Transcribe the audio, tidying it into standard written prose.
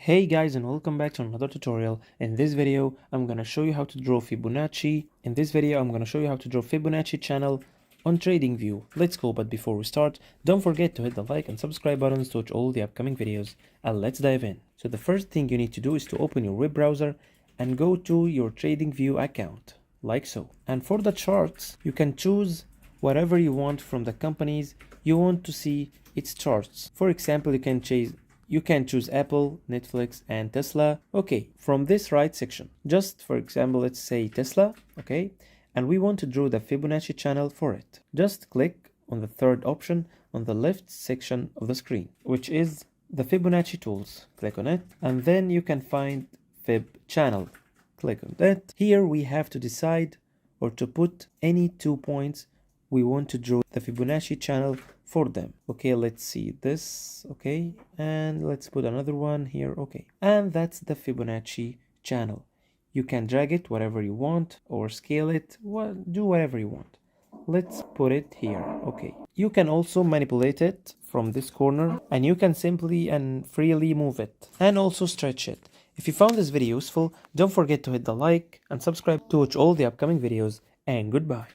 Hey guys, and welcome back to another tutorial. In this video I'm gonna show you how to draw Fibonacci. In this video I'm gonna show you how to draw Fibonacci channel on TradingView. Let's go, but before we start, don't forget to hit the like and subscribe buttons to watch all the upcoming videos, and let's dive in. So the first thing you need to do is to open your web browser and go to your TradingView account, like so. And for the charts, you can choose whatever you want from the companies you want to see its charts. For example, you can choose Apple, Netflix, and Tesla. Okay, from this right section, just for example, let's say Tesla, okay, and we want to draw the Fibonacci channel for it. Just click on the third option on the left section of the screen, which is the Fibonacci tools. Click on it, and then you can find Fib channel. Click on that. Here we have to decide or to put any 2 points we want to draw the Fibonacci channel for them. Okay, let's see this. Okay, and let's put another one here. Okay, and that's the Fibonacci channel. You can drag it whatever you want or scale it, do whatever you want. Let's put it here. Okay, you can also manipulate it from this corner, and you can simply and freely move it and also stretch it. If you found this video useful, don't forget to hit the like and subscribe to watch all the upcoming videos, and goodbye.